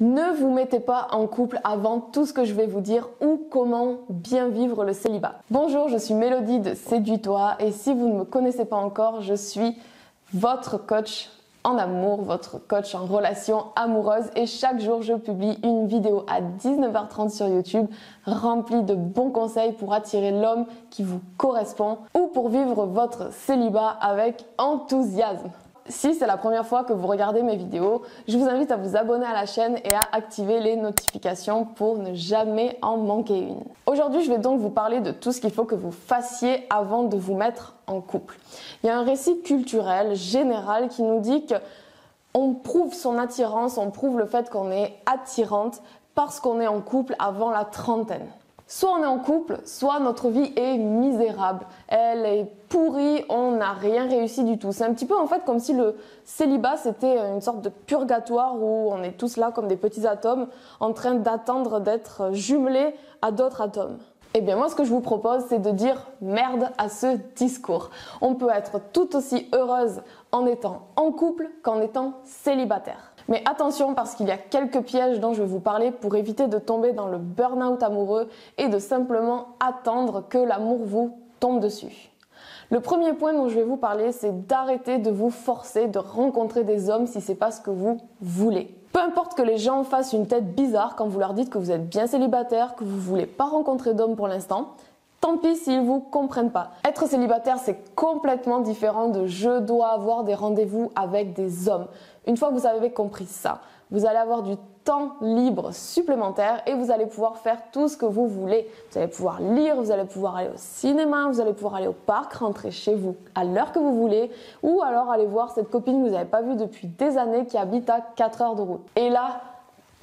Ne vous mettez pas en couple avant tout ce que je vais vous dire ou comment bien vivre le célibat. Bonjour, je suis Mélodie de Séduis-toi et si vous ne me connaissez pas encore, je suis votre coach en amour, votre coach en relation amoureuse et chaque jour je publie une vidéo à 19h30 sur YouTube remplie de bons conseils pour attirer l'homme qui vous correspond ou pour vivre votre célibat avec enthousiasme. Si c'est la première fois que vous regardez mes vidéos, je vous invite à vous abonner à la chaîne et à activer les notifications pour ne jamais en manquer une. Aujourd'hui, je vais donc vous parler de tout ce qu'il faut que vous fassiez avant de vous mettre en couple. Il y a un récit culturel général qui nous dit qu'on prouve son attirance, on prouve le fait qu'on est attirante parce qu'on est en couple avant la trentaine. Soit on est en couple, soit notre vie est misérable, elle est pourrie, on n'a rien réussi du tout. C'est un petit peu en fait comme si le célibat c'était une sorte de purgatoire où on est tous là comme des petits atomes en train d'attendre d'être jumelés à d'autres atomes. Eh bien moi ce que je vous propose c'est de dire merde à ce discours. On peut être tout aussi heureuse en étant en couple qu'en étant célibataire. Mais attention parce qu'il y a quelques pièges dont je vais vous parler pour éviter de tomber dans le burn-out amoureux et de simplement attendre que l'amour vous tombe dessus. Le premier point dont je vais vous parler, c'est d'arrêter de vous forcer de rencontrer des hommes si c'est pas ce que vous voulez. Peu importe que les gens fassent une tête bizarre quand vous leur dites que vous êtes bien célibataire, que vous voulez pas rencontrer d'hommes pour l'instant, tant pis s'ils vous comprennent pas. Être célibataire, c'est complètement différent de je dois avoir des rendez-vous avec des hommes. Une fois que vous avez compris ça, vous allez avoir du temps libre supplémentaire et vous allez pouvoir faire tout ce que vous voulez. Vous allez pouvoir lire, vous allez pouvoir aller au cinéma, vous allez pouvoir aller au parc, rentrer chez vous à l'heure que vous voulez ou alors aller voir cette copine que vous n'avez pas vue depuis des années qui habite à 4 heures de route. Et là,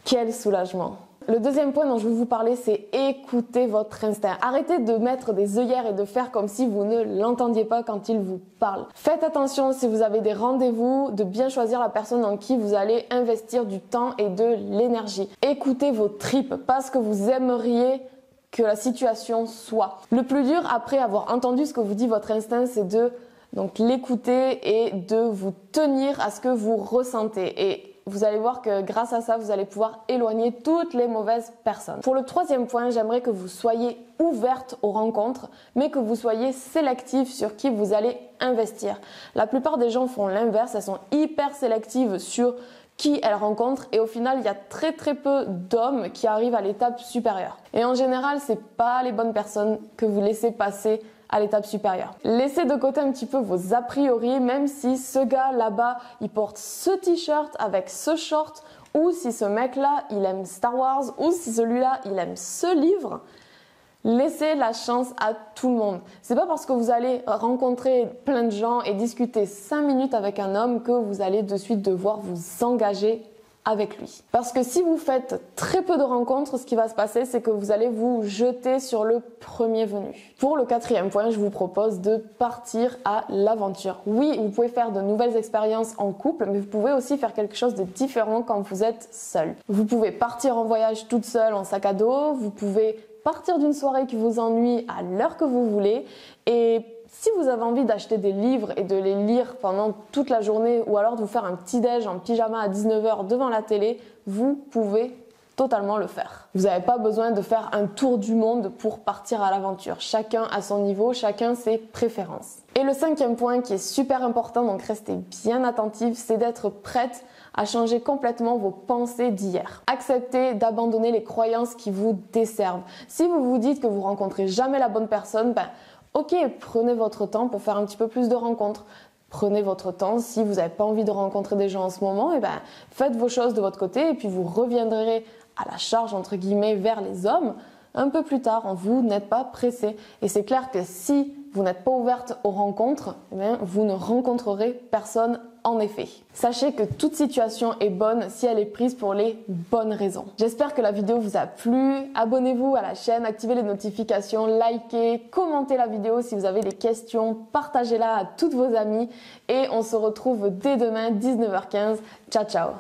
quel soulagement! Le deuxième point dont je vais vous parler, c'est écouter votre instinct. Arrêtez de mettre des œillères et de faire comme si vous ne l'entendiez pas quand il vous parle. Faites attention si vous avez des rendez-vous, de bien choisir la personne en qui vous allez investir du temps et de l'énergie. Écoutez vos tripes, pas ce que vous aimeriez que la situation soit. Le plus dur, après avoir entendu ce que vous dit votre instinct, c'est de l'écouter et de vous tenir à ce que vous ressentez. Et vous allez voir que grâce à ça, vous allez pouvoir éloigner toutes les mauvaises personnes. Pour le troisième point, j'aimerais que vous soyez ouverte aux rencontres, mais que vous soyez sélective sur qui vous allez investir. La plupart des gens font l'inverse, elles sont hyper sélectives sur qui elles rencontrent et au final, il y a très peu d'hommes qui arrivent à l'étape supérieure. Et en général, c'est pas les bonnes personnes que vous laissez passer à l'étape supérieure. Laissez de côté un petit peu vos a priori, même si ce gars là-bas, il porte ce t-shirt avec ce short, ou si ce mec-là, il aime Star Wars, ou si celui-là, il aime ce livre. Laissez la chance à tout le monde. C'est pas parce que vous allez rencontrer plein de gens et discuter 5 minutes avec un homme que vous allez de suite devoir vous engager avec lui. Parce que si vous faites très peu de rencontres, ce qui va se passer, c'est que vous allez vous jeter sur le premier venu. Pour le quatrième point, je vous propose de partir à l'aventure. Oui, vous pouvez faire de nouvelles expériences en couple, mais vous pouvez aussi faire quelque chose de différent quand vous êtes seul. Vous pouvez partir en voyage toute seule en sac à dos, vous pouvez partir d'une soirée qui vous ennuie à l'heure que vous voulez et si vous avez envie d'acheter des livres et de les lire pendant toute la journée ou alors de vous faire un petit déj en pyjama à 19h devant la télé, vous pouvez totalement le faire. Vous n'avez pas besoin de faire un tour du monde pour partir à l'aventure. Chacun à son niveau, chacun ses préférences. Et le cinquième point qui est super important, donc restez bien attentifs, c'est d'être prête à changer complètement vos pensées d'hier. Acceptez d'abandonner les croyances qui vous desservent. Si vous vous dites que vous rencontrez jamais la bonne personne, ok, prenez votre temps pour faire un petit peu plus de rencontres. Prenez votre temps. Si vous n'avez pas envie de rencontrer des gens en ce moment, faites vos choses de votre côté et puis vous reviendrez à la charge, entre guillemets, vers les hommes un peu plus tard. Vous n'êtes pas pressé. Et c'est clair que si vous n'êtes pas ouverte aux rencontres, vous ne rencontrerez personne en effet. Sachez que toute situation est bonne si elle est prise pour les bonnes raisons. J'espère que la vidéo vous a plu. Abonnez-vous à la chaîne, activez les notifications, likez, commentez la vidéo si vous avez des questions, partagez-la à toutes vos amies et on se retrouve dès demain 19h15. Ciao ciao.